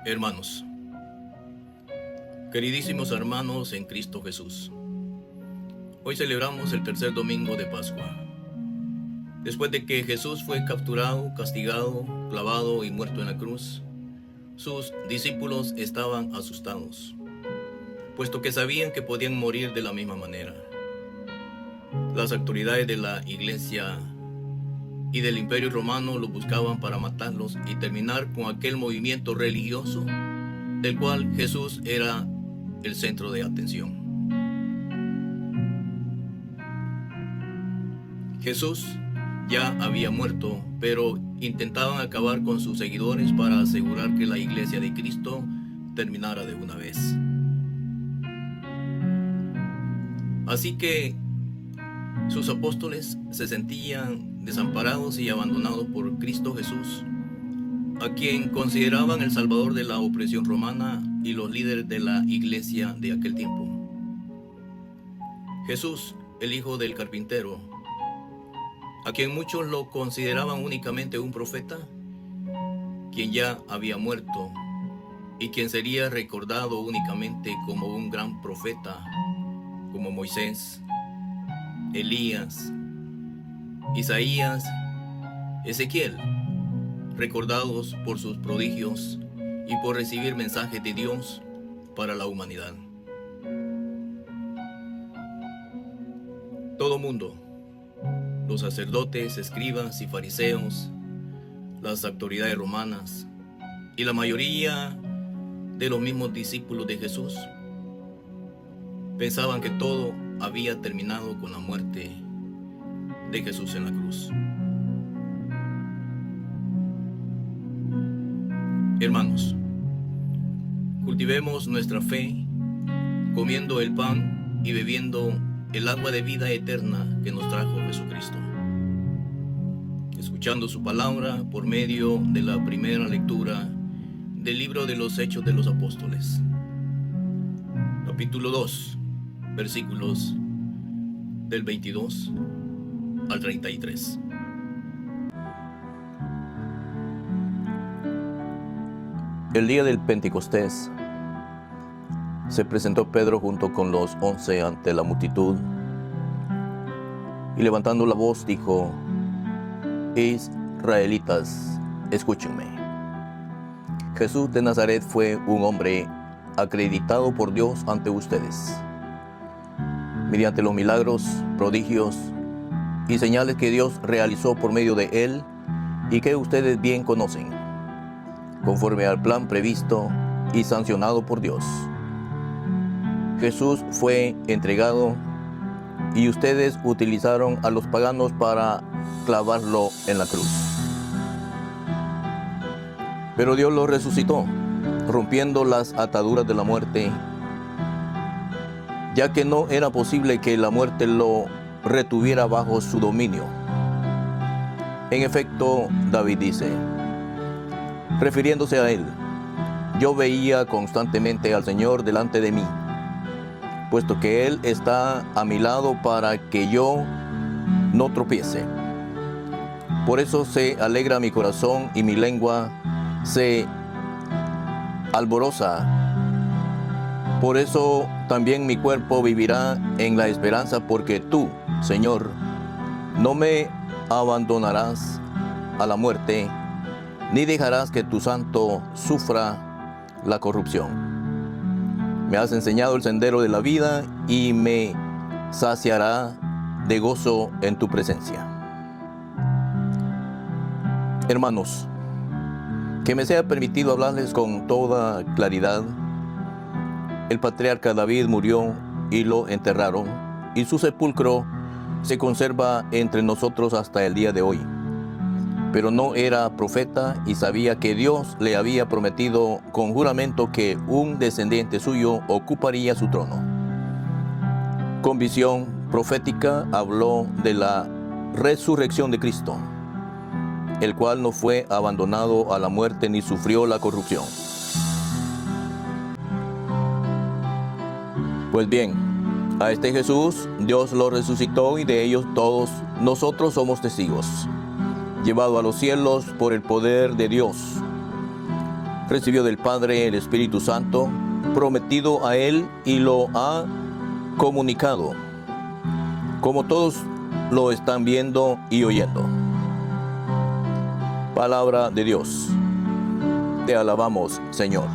Hermanos, queridísimos hermanos en Cristo Jesús, hoy celebramos el tercer domingo de Pascua. Después de que Jesús fue capturado, castigado, clavado y muerto en la cruz, sus discípulos estaban asustados, puesto que sabían que podían morir de la misma manera. Las autoridades de la Iglesia y del Imperio Romano lo buscaban para matarlos y terminar con aquel movimiento religioso del cual Jesús era el centro de atención. Jesús ya había muerto, pero intentaban acabar con sus seguidores para asegurar que la Iglesia de Cristo terminara de una vez. Así que sus apóstoles se sentían desamparados y abandonados por Cristo Jesús, a quien consideraban el salvador de la opresión romana y los líderes de la iglesia de aquel tiempo. Jesús, el hijo del carpintero, a quien muchos lo consideraban únicamente un profeta, quien ya había muerto y quien sería recordado únicamente como un gran profeta, como Moisés, Elías, Isaías, Ezequiel, recordados por sus prodigios y por recibir mensajes de Dios para la humanidad. Todo mundo, los sacerdotes, escribas y fariseos, las autoridades romanas y la mayoría de los mismos discípulos de Jesús, pensaban que todo había terminado con la muerte de Jesús en la cruz. Hermanos, cultivemos nuestra fe comiendo el pan y bebiendo el agua de vida eterna que nos trajo Jesucristo, escuchando su palabra por medio de la primera lectura del libro de los Hechos de los Apóstoles, capítulo 2, versículos del 22 al 33. El día del Pentecostés se presentó Pedro junto con los 11 ante la multitud y levantando la voz dijo: Israelitas, escúchenme. Jesús de Nazaret fue un hombre acreditado por Dios ante ustedes, mediante los milagros, prodigios y señales que Dios realizó por medio de él y que ustedes bien conocen, conforme al plan previsto y sancionado por Dios. Jesús fue entregado y ustedes utilizaron a los paganos para clavarlo en la cruz. Pero Dios lo resucitó, rompiendo las ataduras de la muerte, ya que no era posible que la muerte lo retuviera bajo su dominio. En efecto, David dice, refiriéndose a él: yo veía constantemente al Señor delante de mí, puesto que Él está a mi lado para que yo no tropiece. Por eso se alegra mi corazón y mi lengua se alboroza. Por eso también mi cuerpo vivirá en la esperanza, porque tú, Señor, no me abandonarás a la muerte, ni dejarás que tu santo sufra la corrupción. Me has enseñado el sendero de la vida y me saciará de gozo en tu presencia. Hermanos, que me sea permitido hablarles con toda claridad. El patriarca David murió y lo enterraron, y su sepulcro se conserva entre nosotros hasta el día de hoy. Pero no era profeta y sabía que Dios le había prometido con juramento que un descendiente suyo ocuparía su trono. Con visión profética habló de la resurrección de Cristo, el cual no fue abandonado a la muerte ni sufrió la corrupción. Pues bien, a este Jesús Dios lo resucitó y de ellos todos nosotros somos testigos, llevado a los cielos por el poder de Dios. recibió del Padre el Espíritu Santo, prometido a él, y lo ha comunicado, como todos lo están viendo y oyendo. Palabra de Dios. Te alabamos, Señor.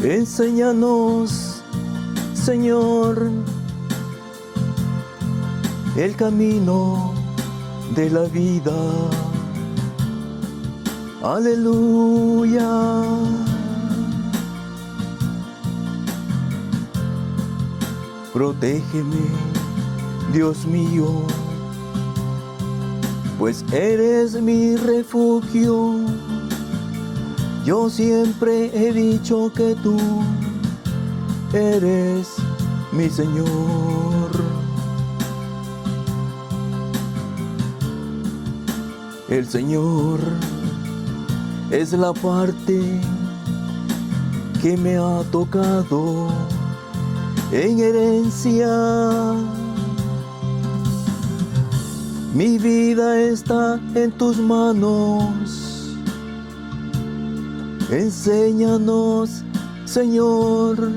Enséñanos, Señor, el camino de la vida. Aleluya. Protégeme, Dios mío, pues eres mi refugio. Yo siempre he dicho que tú eres mi Señor. El Señor es la parte que me ha tocado en herencia. Mi vida está en tus manos. Enséñanos, Señor,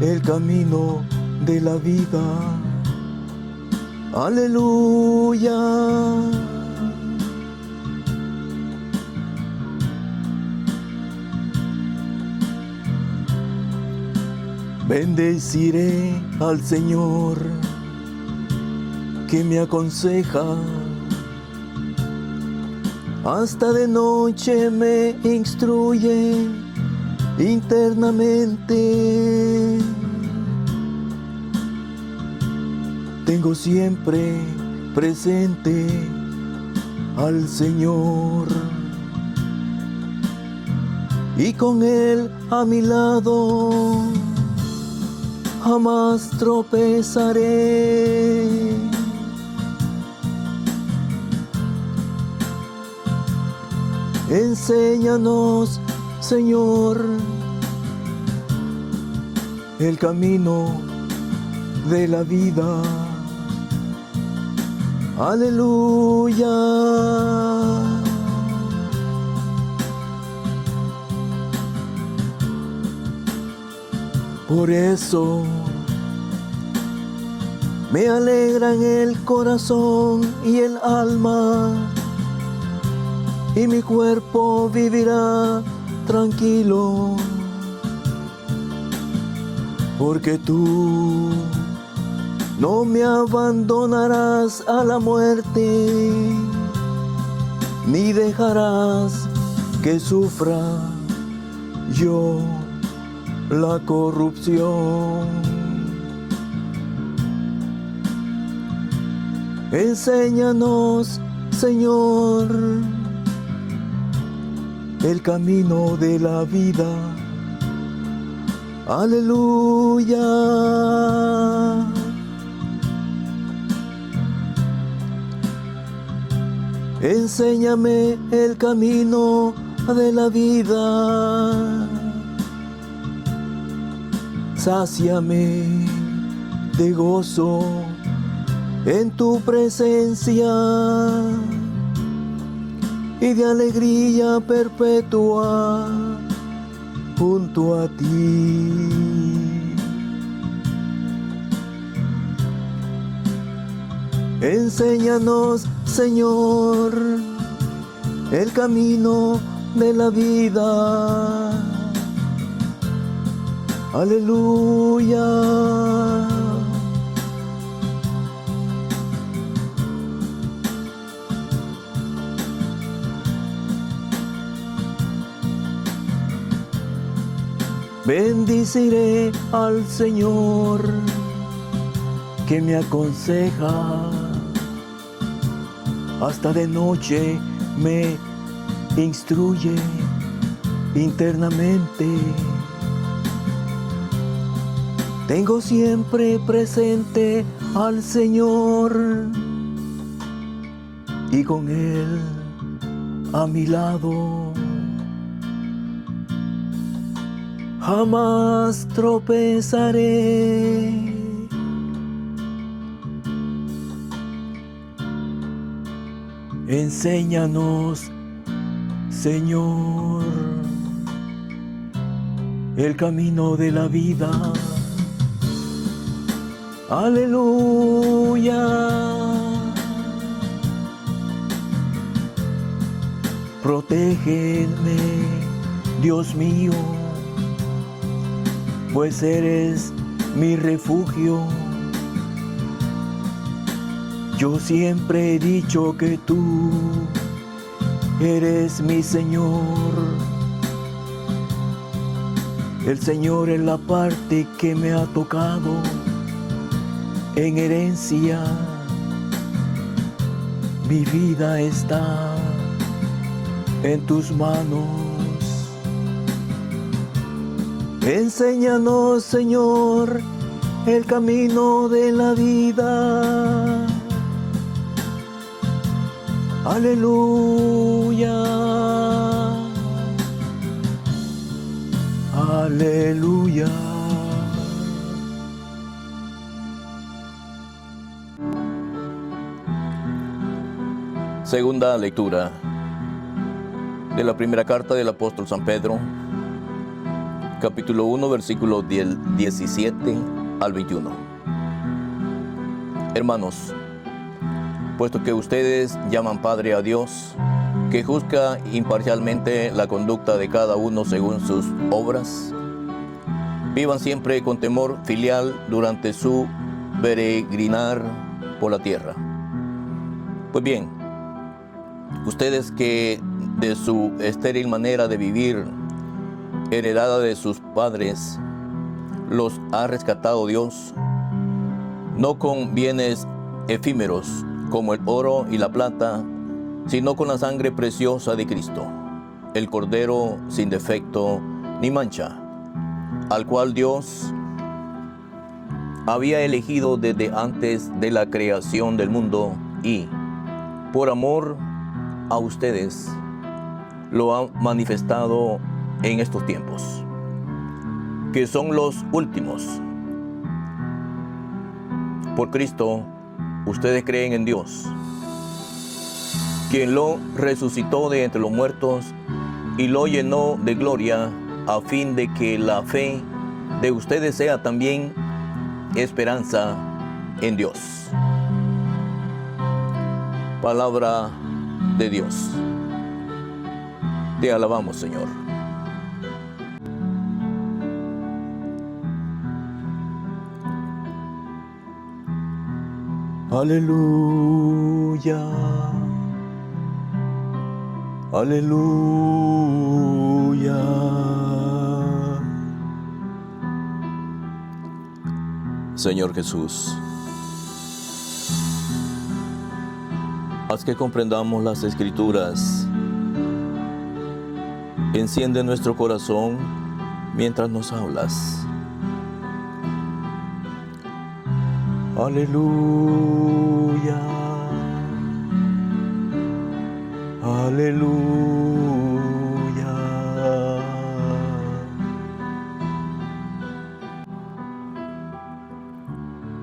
el camino de la vida. Aleluya. Bendeciré al Señor que me aconseja. Hasta de noche me instruye internamente. Tengo siempre presente al Señor, y con Él a mi lado jamás tropezaré. Enséñanos, Señor, el camino de la vida. Aleluya. Por eso me alegran el corazón y el alma, y mi cuerpo vivirá tranquilo, porque tú no me abandonarás a la muerte, ni dejarás que sufra yo la corrupción. Enséñanos, Señor, el camino de la vida. Aleluya. Enséñame el camino de la vida. Sáciame de gozo en tu presencia y de alegría perpetua junto a ti. Enséñanos, Señor, el camino de la vida. Aleluya. Bendiciré al Señor que me aconseja. Hasta de noche me instruye internamente. Tengo siempre presente al Señor, y con Él a mi lado. Jamás tropezaré. Enséñanos, Señor, el camino de la vida. Aleluya. Protégeme, Dios mío, pues eres mi refugio. Yo siempre he dicho que tú eres mi Señor. El Señor es la parte que me ha tocado en herencia. Mi vida está en tus manos. Enséñanos, Señor, el camino de la vida. Aleluya. Aleluya. Segunda lectura de la primera carta del apóstol San Pedro, capítulo 1, versículos 17 al 21. Hermanos, puesto que ustedes llaman Padre a Dios, que juzga imparcialmente la conducta de cada uno según sus obras, vivan siempre con temor filial durante su peregrinar por la tierra. Pues bien, ustedes que de su estéril manera de vivir, heredada de sus padres, los ha rescatado Dios, no con bienes efímeros como el oro y la plata, sino con la sangre preciosa de Cristo, el Cordero sin defecto ni mancha, al cual Dios había elegido desde antes de la creación del mundo y, por amor a ustedes, lo ha manifestado en estos tiempos, que son los últimos. Por Cristo, ustedes creen en Dios, quien lo resucitó de entre los muertos y lo llenó de gloria, a fin de que la fe de ustedes sea también esperanza en Dios. Palabra de Dios. Te alabamos, Señor. Aleluya. Aleluya. Señor Jesús, haz que comprendamos las Escrituras. Enciende nuestro corazón mientras nos hablas. Aleluya. Aleluya.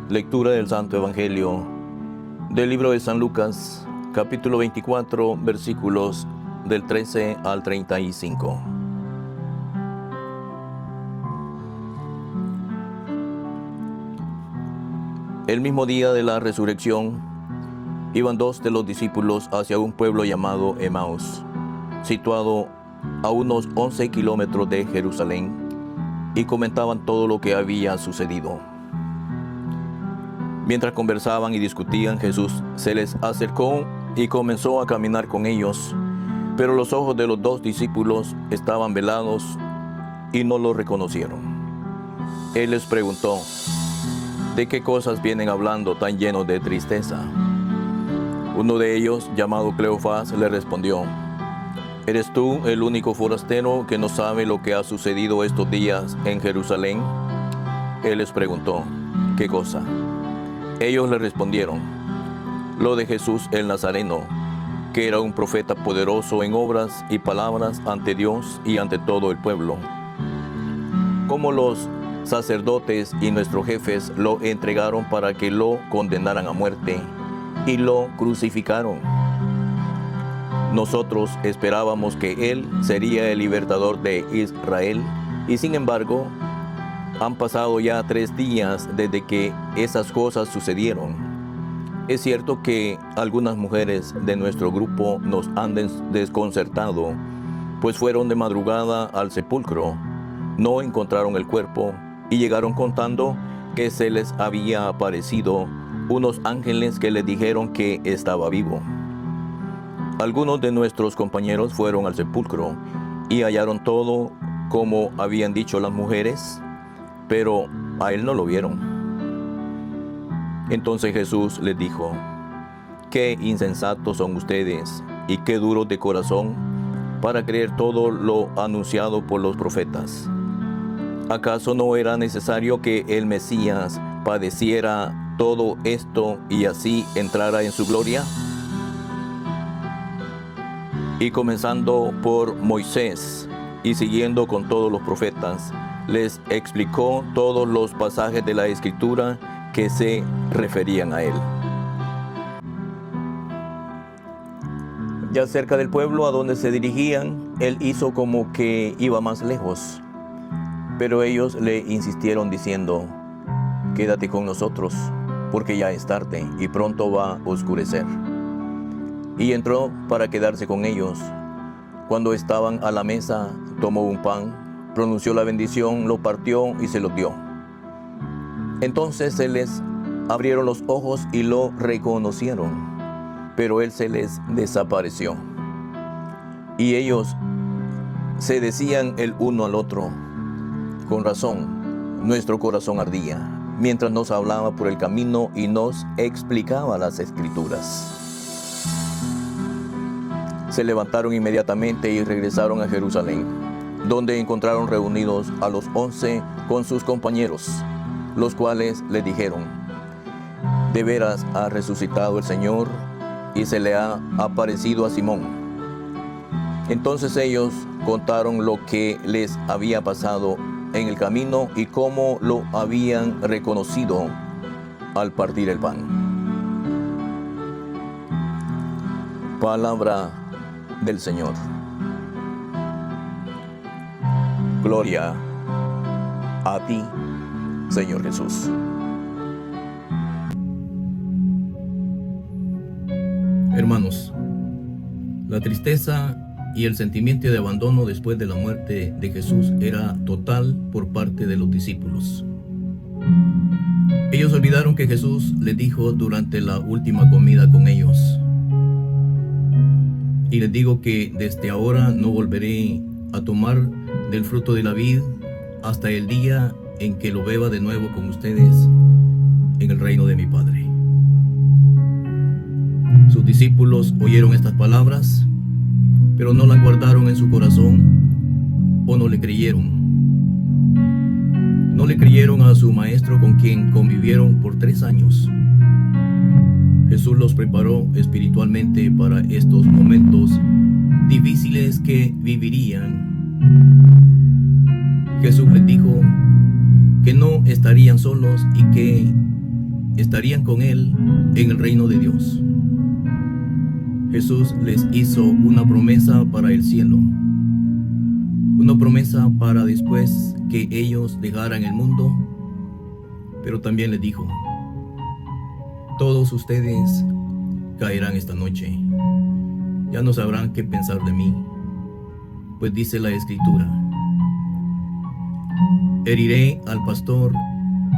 Lectura del Santo Evangelio del libro de San Lucas, capítulo 24, versículos del 13 al 35. El mismo día de la resurrección, iban dos de los discípulos hacia un pueblo llamado Emaús, situado a unos 11 kilómetros de Jerusalén, y comentaban todo lo que había sucedido. Mientras conversaban y discutían, Jesús se les acercó y comenzó a caminar con ellos, pero los ojos de los dos discípulos estaban velados y no lo reconocieron. Él les preguntó: ¿de qué cosas vienen hablando tan llenos de tristeza? Uno de ellos, llamado Cleofás, le respondió: ¿eres tú el único forastero que no sabe lo que ha sucedido estos días en Jerusalén? Él les preguntó: ¿qué cosa? Ellos le respondieron: lo de Jesús el Nazareno, que era un profeta poderoso en obras y palabras ante Dios y ante todo el pueblo. Como los sacerdotes y nuestros jefes lo entregaron para que lo condenaran a muerte y lo crucificaron. Nosotros esperábamos que Él sería el libertador de Israel y sin embargo, han pasado ya 3 días desde que esas cosas sucedieron. Es cierto que algunas mujeres de nuestro grupo nos han desconcertado, pues fueron de madrugada al sepulcro, no encontraron el cuerpo y llegaron contando que se les había aparecido unos ángeles que les dijeron que estaba vivo. Algunos de nuestros compañeros fueron al sepulcro y hallaron todo como habían dicho las mujeres, pero a él no lo vieron. Entonces Jesús les dijo: «Qué insensatos son ustedes y qué duros de corazón para creer todo lo anunciado por los profetas. ¿Acaso no era necesario que el Mesías padeciera todo esto y así entrara en su gloria?» Y comenzando por Moisés y siguiendo con todos los profetas, les explicó todos los pasajes de la Escritura que se referían a él. Ya cerca del pueblo a donde se dirigían, él hizo como que iba más lejos, pero ellos le insistieron diciendo: «Quédate con nosotros, porque ya es tarde y pronto va a oscurecer». Y entró para quedarse con ellos. Cuando estaban a la mesa, tomó un pan, pronunció la bendición, lo partió y se lo dio. Entonces se les abrieron los ojos y lo reconocieron, pero él se les desapareció. Y ellos se decían el uno al otro: «Con razón, nuestro corazón ardía», mientras nos hablaba por el camino y nos explicaba las Escrituras. Se levantaron inmediatamente y regresaron a Jerusalén, donde encontraron reunidos a los 11 con sus compañeros, los cuales le dijeron: «De veras ha resucitado el Señor y se le ha aparecido a Simón». Entonces ellos contaron lo que les había pasado en el camino y cómo lo habían reconocido al partir el pan. Palabra del Señor. Gloria a ti, Señor Jesús. Hermanos, la tristeza y el sentimiento de abandono después de la muerte de Jesús era total por parte de los discípulos. Ellos olvidaron que Jesús les dijo durante la última comida con ellos: «Y les digo que desde ahora no volveré a tomar del fruto de la vid hasta el día en que lo beba de nuevo con ustedes en el reino de mi Padre». Sus discípulos oyeron estas palabras, pero no las guardaron en su corazón o no le creyeron. No le creyeron a su maestro con quien convivieron por 3 años. Jesús los preparó espiritualmente para estos momentos difíciles que vivirían. Jesús les dijo que no estarían solos y que estarían con Él en el reino de Dios. Jesús les hizo una promesa para el cielo, una promesa para después que ellos dejaran el mundo, pero también les dijo: «Todos ustedes caerán esta noche, ya no sabrán qué pensar de mí, pues dice la Escritura: heriré al pastor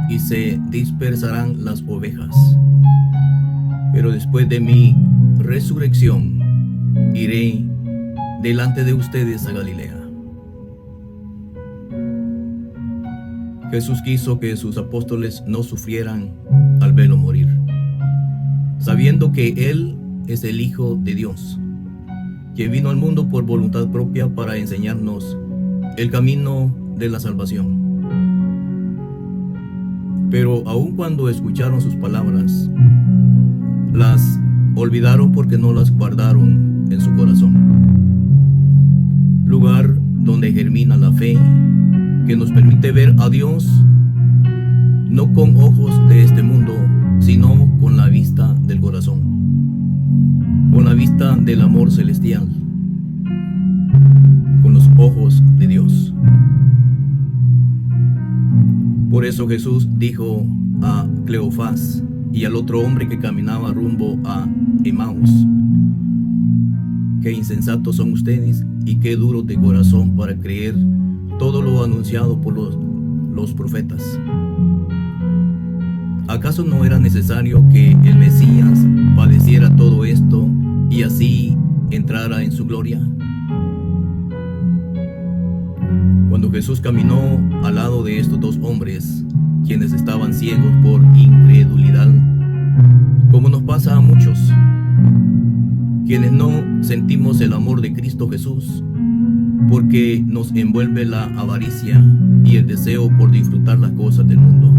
y se dispersarán las ovejas. Pero después de mi resurrección, iré delante de ustedes a Galilea». Jesús quiso que sus apóstoles no sufrieran al verlo morir, sabiendo que Él es el Hijo de Dios, que vino al mundo por voluntad propia para enseñarnos el camino de la salvación. Pero aun cuando escucharon sus palabras, las olvidaron porque no las guardaron a Dios no con ojos de este mundo, sino con la vista del corazón, con la vista del amor celestial, con los ojos de Dios. Por eso Jesús dijo a Cleofás y al otro hombre que caminaba rumbo a Emaús: qué insensatos son ustedes y qué duros de corazón para creer todo lo anunciado por los profetas. ¿Acaso no era necesario que el Mesías padeciera todo esto y así entrara en su gloria? Cuando Jesús caminó al lado de estos dos hombres, quienes estaban ciegos por incredulidad, como nos pasa a muchos, quienes no sentimos el amor de Cristo Jesús, porque nos envuelve la avaricia y el deseo por disfrutar las cosas del mundo.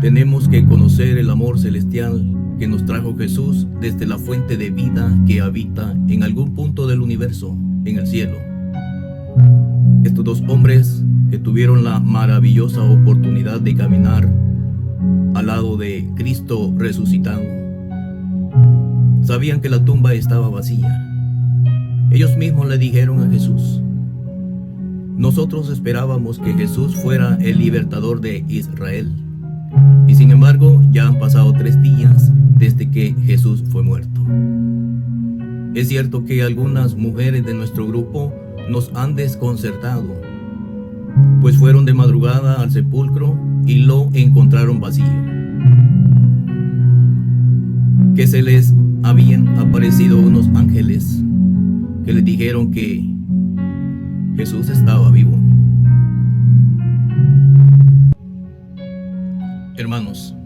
Tenemos que conocer el amor celestial que nos trajo Jesús desde la fuente de vida que habita en algún punto del universo, en el cielo. Estos dos hombres que tuvieron la maravillosa oportunidad de caminar al lado de Cristo resucitado, sabían que la tumba estaba vacía. Ellos mismos le dijeron a Jesús: nosotros esperábamos que Jesús fuera el libertador de Israel, y sin embargo ya han pasado 3 días desde que Jesús fue muerto. Es cierto que algunas mujeres de nuestro grupo nos han desconcertado, pues fueron de madrugada al sepulcro y lo encontraron vacío, que se les habían aparecido unos ángeles que les dijeron que Jesús estaba vivo. Hermanos,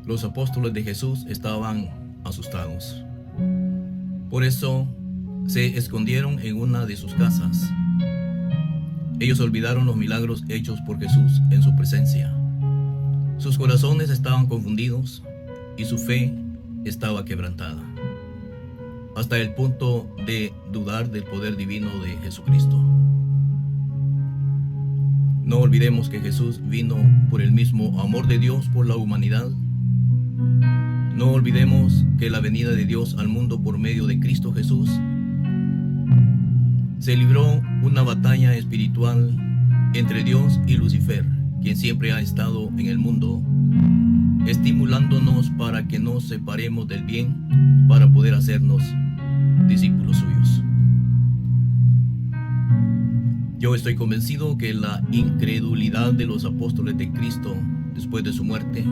los apóstoles de Jesús estaban asustados. Por eso se escondieron en una de sus casas. Ellos olvidaron los milagros hechos por Jesús en su presencia. Sus corazones estaban confundidos y su fe estaba quebrantada, hasta el punto de dudar del poder divino de Jesucristo. No olvidemos que Jesús vino por el mismo amor de Dios por la humanidad. No olvidemos que la venida de Dios al mundo por medio de Cristo Jesús se libró una batalla espiritual entre Dios y Lucifer, quien siempre ha estado en el mundo, estimulándonos para que nos separemos del bien para poder hacernos discípulos suyos. Yo estoy convencido que la incredulidad de los apóstoles de Cristo después de su muerte,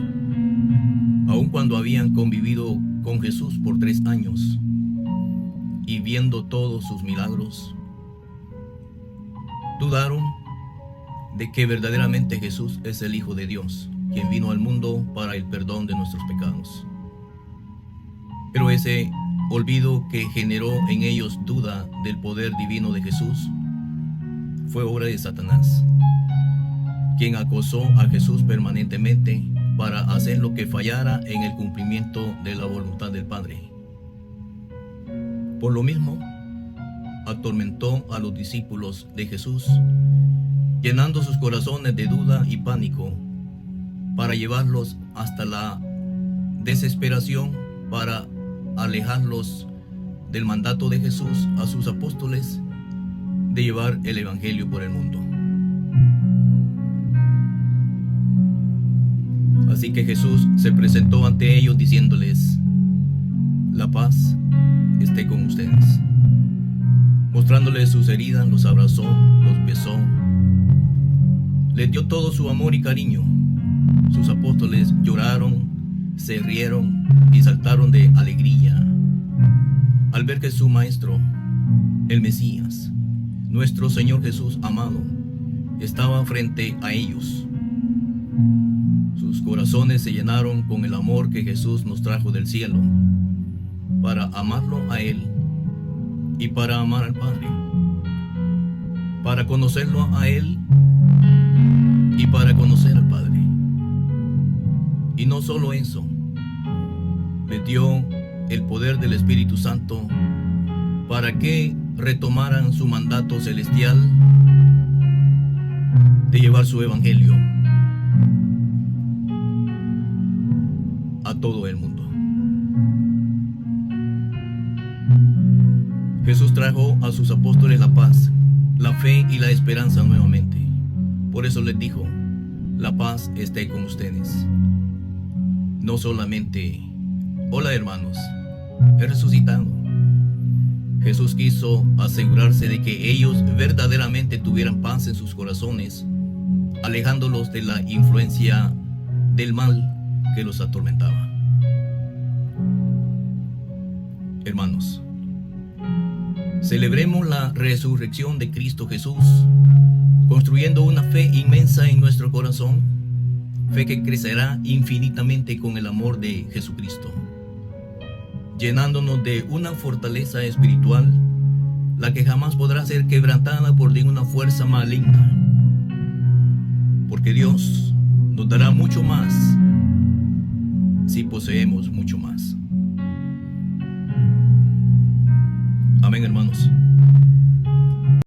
aun cuando habían convivido con Jesús por 3 años y viendo todos sus milagros, dudaron de que verdaderamente Jesús es el Hijo de Dios, quien vino al mundo para el perdón de nuestros pecados. Pero ese olvido que generó en ellos duda del poder divino de Jesús fue obra de Satanás, quien acosó a Jesús permanentemente para hacer lo que fallara en el cumplimiento de la voluntad del Padre. Por lo mismo, atormentó a los discípulos de Jesús, llenando sus corazones de duda y pánico, para llevarlos hasta la desesperación, para alejarlos del mandato de Jesús a sus apóstoles de llevar el evangelio por el mundo. Así que Jesús se presentó ante ellos diciéndoles: la paz esté con ustedes. Mostrándoles sus heridas, los abrazó, los besó, les dio todo su amor y cariño. Sus apóstoles lloraron, se rieron y saltaron de alegría al ver que su Maestro, el Mesías, nuestro Señor Jesús amado, estaba frente a ellos. Sus corazones se llenaron con el amor que Jesús nos trajo del cielo, para amarlo a Él y para amar al Padre, para conocerlo a Él y para conocer al Padre. Y no solo eso, les dio el poder del Espíritu Santo para que retomaran su mandato celestial de llevar su evangelio a todo el mundo. Jesús trajo a sus apóstoles la paz, la fe y la esperanza nuevamente. Por eso les dijo: la paz esté con ustedes. No solamente: hola hermanos, he resucitado. Jesús quiso asegurarse de que ellos verdaderamente tuvieran paz en sus corazones, alejándolos de la influencia del mal que los atormentaba. Hermanos, celebremos la resurrección de Cristo Jesús, construyendo una fe inmensa en nuestro corazón, fe que crecerá infinitamente con el amor de Jesucristo, llenándonos de una fortaleza espiritual, la que jamás podrá ser quebrantada por ninguna fuerza maligna, porque Dios nos dará mucho más si poseemos mucho más. Amén, hermanos.